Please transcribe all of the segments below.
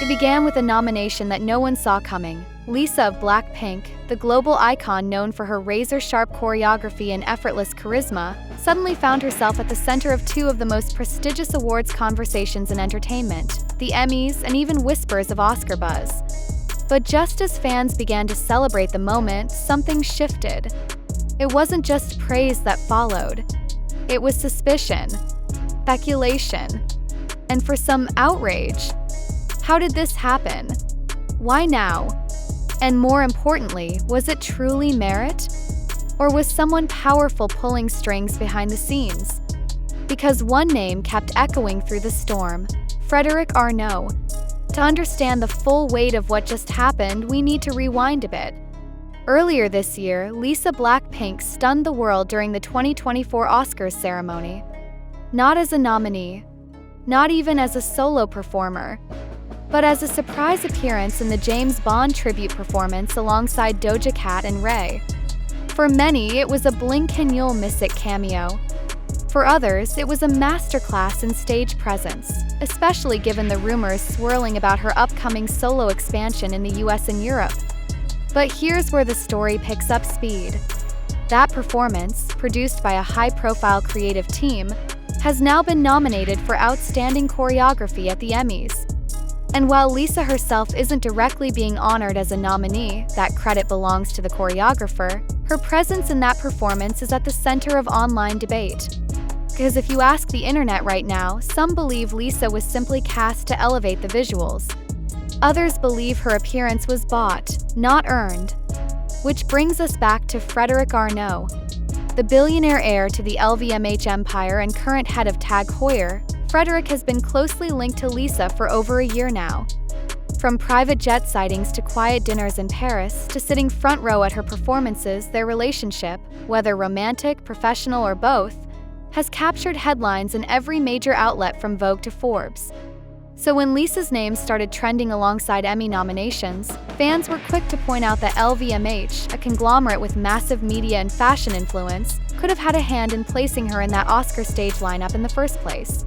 It began with a nomination that no one saw coming. Lisa of Blackpink, the global icon known for her razor-sharp choreography and effortless charisma, suddenly found herself at the center of two of the most prestigious awards conversations in entertainment, the Emmys and even whispers of Oscar buzz. But just as fans began to celebrate the moment, something shifted. It wasn't just praise that followed. It was suspicion, speculation, and for some outrage. How did this happen? Why now? And more importantly, was it truly merit? Or was someone powerful pulling strings behind the scenes? Because one name kept echoing through the storm: Frédéric Arnault. To understand the full weight of what just happened, we need to rewind a bit. Earlier this year, Lisa Blackpink stunned the world during the 2024 Oscars ceremony. Not as a nominee, not even as a solo performer, but as a surprise appearance in the James Bond tribute performance alongside Doja Cat and Rae. For many, it was a blink-and-you'll-miss-it cameo. For others, it was a masterclass in stage presence, especially given the rumors swirling about her upcoming solo expansion in the US and Europe. But here's where the story picks up speed. That performance, produced by a high-profile creative team, has now been nominated for Outstanding Choreography at the Emmys. And while Lisa herself isn't directly being honored as a nominee, that credit belongs to the choreographer, her presence in that performance is at the center of online debate. Because if you ask the internet right now, some believe Lisa was simply cast to elevate the visuals. Others believe her appearance was bought, not earned. Which brings us back to Frédéric Arnault. The billionaire heir to the LVMH empire and current head of Tag Heuer, Frédéric has been closely linked to Lisa for over a year now. From private jet sightings to quiet dinners in Paris to sitting front row at her performances, their relationship, whether romantic, professional, or both, has captured headlines in every major outlet from Vogue to Forbes. So when Lisa's name started trending alongside Emmy nominations, fans were quick to point out that LVMH, a conglomerate with massive media and fashion influence, could have had a hand in placing her in that Oscar stage lineup in the first place.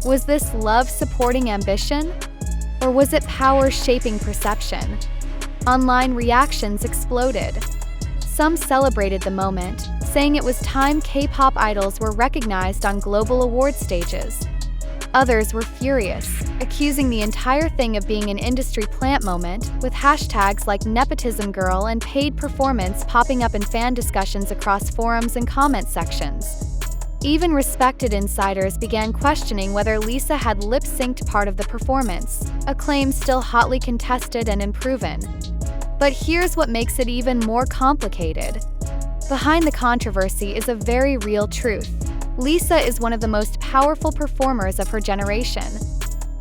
Was this love supporting ambition? Or was it power shaping perception? Online reactions exploded. Some celebrated the moment, saying it was time K-pop idols were recognized on global award stages. Others were furious, accusing the entire thing of being an industry plant moment, with hashtags like Nepotism Girl and Paid Performance popping up in fan discussions across forums and comment sections. Even respected insiders began questioning whether Lisa had lip-synced part of the performance, a claim still hotly contested and unproven. But here's what makes it even more complicated. Behind the controversy is a very real truth. Lisa is one of the most powerful performers of her generation.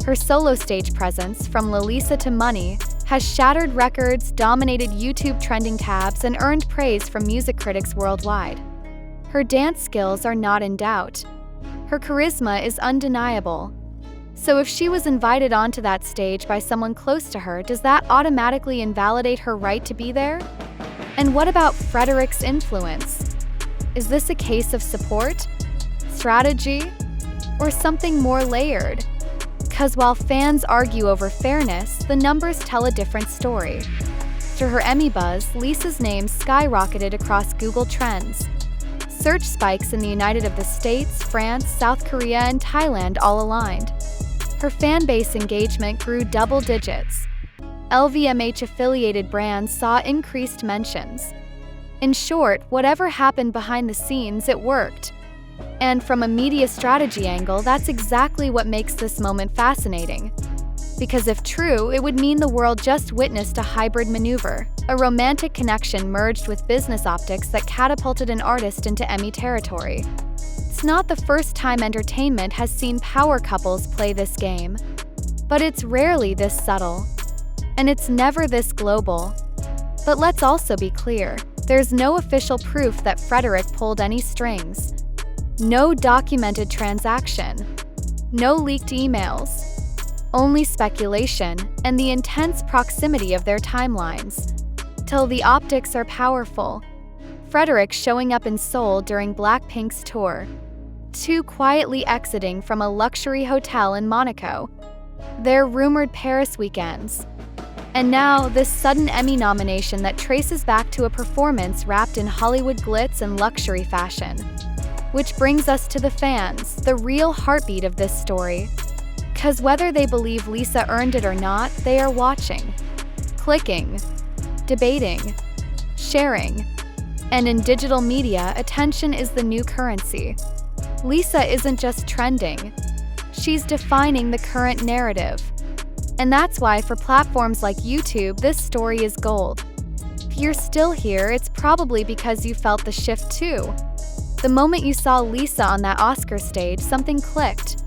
Her solo stage presence, from Lalisa to Money, has shattered records, dominated YouTube trending tabs, and earned praise from music critics worldwide. Her dance skills are not in doubt. Her charisma is undeniable. So if she was invited onto that stage by someone close to her, does that automatically invalidate her right to be there? And what about Frédéric's influence? Is this a case of support, strategy, or something more layered? Because while fans argue over fairness, the numbers tell a different story. After her Emmy buzz, Lisa's name skyrocketed across Google Trends. Search spikes in the United States, France, South Korea, and Thailand all aligned. Her fan base engagement grew double digits. LVMH-affiliated brands saw increased mentions. In short, whatever happened behind the scenes, it worked. And from a media strategy angle, that's exactly what makes this moment fascinating. Because if true, it would mean the world just witnessed a hybrid maneuver, a romantic connection merged with business optics that catapulted an artist into Emmy territory. It's not the first time entertainment has seen power couples play this game, but it's rarely this subtle, and it's never this global. But let's also be clear, there's no official proof that Frédéric pulled any strings. No documented transaction, no leaked emails. Only speculation and the intense proximity of their timelines. Till the optics are powerful. Frédéric showing up in Seoul during Blackpink's tour. Two quietly exiting from a luxury hotel in Monaco. their rumored Paris weekends, and now this sudden Emmy nomination that traces back to a performance wrapped in Hollywood glitz and luxury fashion. Which brings us to the fans, the real heartbeat of this story. 'Cause whether they believe Lisa earned it or not, they are watching, clicking, debating, sharing. And in digital media, attention is the new currency. Lisa isn't just trending, she's defining the current narrative. And that's why for platforms like YouTube, this story is gold. If you're still here, it's probably because you felt the shift too. The moment you saw Lisa on that Oscar stage, something clicked.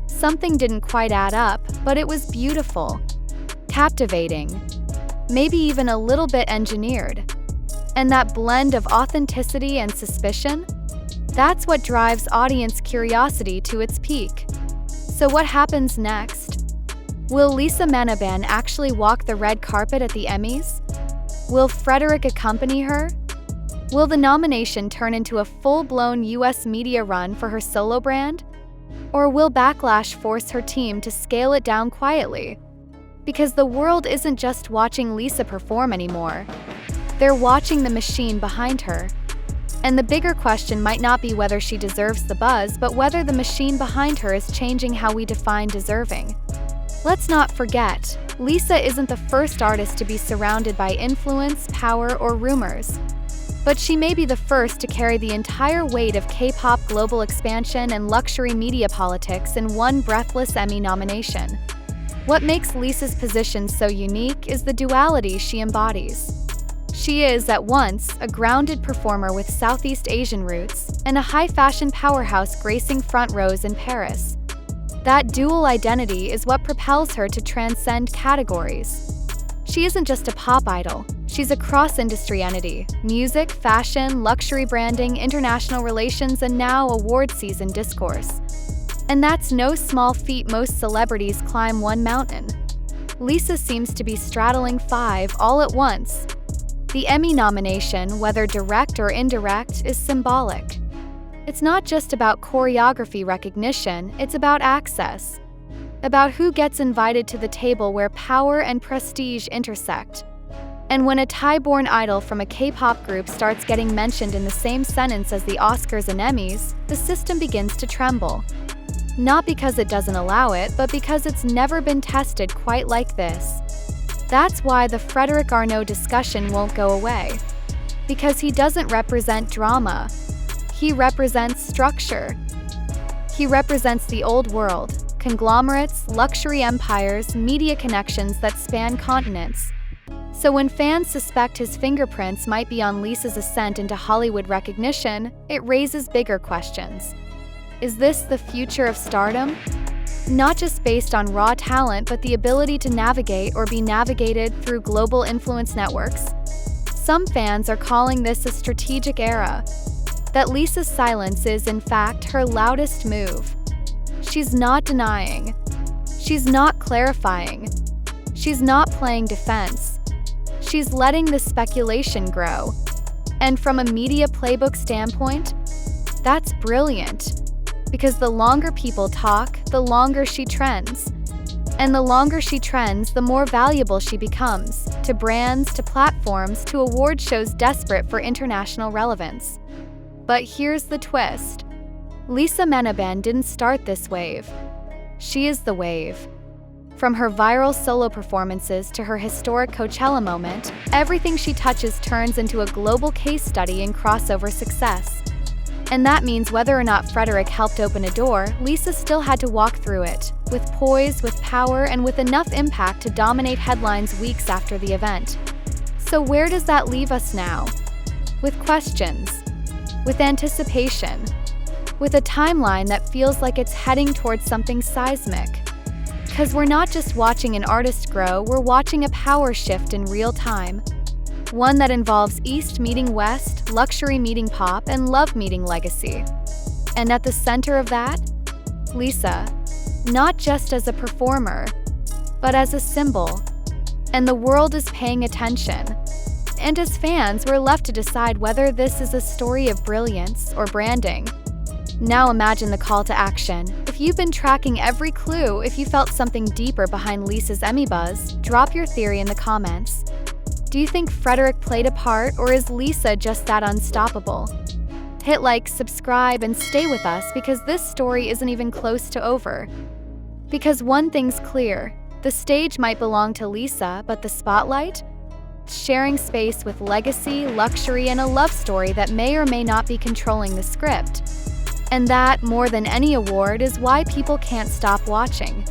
Something didn't quite add up, but it was beautiful, captivating, maybe even a little bit engineered. And that blend of authenticity and suspicion? That's what drives audience curiosity to its peak. So what happens next? Will Lisa Manoban actually walk the red carpet at the Emmys? Will Frédéric accompany her? Will the nomination turn into a full-blown US media run for her solo brand? Or will backlash force her team to scale it down quietly? Because the world isn't just watching Lisa perform anymore. They're watching the machine behind her. And the bigger question might not be whether she deserves the buzz, but whether the machine behind her is changing how we define deserving. Let's not forget, Lisa isn't the first artist to be surrounded by influence, power, or rumors. But she may be the first to carry the entire weight of K-pop global expansion and luxury media politics in one breathless Emmy nomination. What makes Lisa's position so unique is the duality she embodies. She is, at once, a grounded performer with Southeast Asian roots and a high-fashion powerhouse gracing front rows in Paris. That dual identity is what propels her to transcend categories. She isn't just a pop idol, she's a cross-industry entity: music, fashion, luxury branding, international relations, and now award season discourse. And that's no small feat. Most celebrities climb one mountain. Lisa seems to be straddling 5 all at once. The Emmy nomination, whether direct or indirect, is symbolic. It's not just about choreography recognition, it's about access. About who gets invited to the table where power and prestige intersect. And when a Thai-born idol from a K-pop group starts getting mentioned in the same sentence as the Oscars and Emmys, the system begins to tremble. Not because it doesn't allow it, but because it's never been tested quite like this. That's why the Frédéric Arnault discussion won't go away. Because he doesn't represent drama. He represents structure. He represents the old world, conglomerates, luxury empires, media connections that span continents. So when fans suspect his fingerprints might be on Lisa's ascent into Hollywood recognition, it raises bigger questions. Is this the future of stardom? Not just based on raw talent, but the ability to navigate or be navigated through global influence networks. Some fans are calling this a strategic era. That Lisa's silence is, in fact, her loudest move. She's not denying. She's not clarifying. She's not playing defense. She's letting the speculation grow. And from a media playbook standpoint, that's brilliant. Because the longer people talk, the longer she trends. And the longer she trends, the more valuable she becomes, to brands, to platforms, to award shows desperate for international relevance. But here's the twist. Lisa Manoban didn't start this wave. She is the wave. From her viral solo performances to her historic Coachella moment, everything she touches turns into a global case study in crossover success. And that means whether or not Frédéric helped open a door, Lisa still had to walk through it, with poise, with power, and with enough impact to dominate headlines weeks after the event. So where does that leave us now? With questions, with anticipation, with a timeline that feels like it's heading towards something seismic. 'Cause we're not just watching an artist grow, we're watching a power shift in real time. One that involves East meeting West, luxury meeting pop, and love meeting legacy. And at the center of that, Lisa, not just as a performer, but as a symbol. And the world is paying attention. And as fans, we're left to decide whether this is a story of brilliance or branding. Now imagine the call to action. If you've been tracking every clue, if you felt something deeper behind Lisa's Emmy buzz, drop your theory in the comments. Do you think Frédéric played a part, or is Lisa just that unstoppable? Hit like, subscribe, and stay with us because this story isn't even close to over. Because one thing's clear, the stage might belong to Lisa, but the spotlight? Sharing space with legacy, luxury, and a love story that may or may not be controlling the script. And that, more than any award, is why people can't stop watching.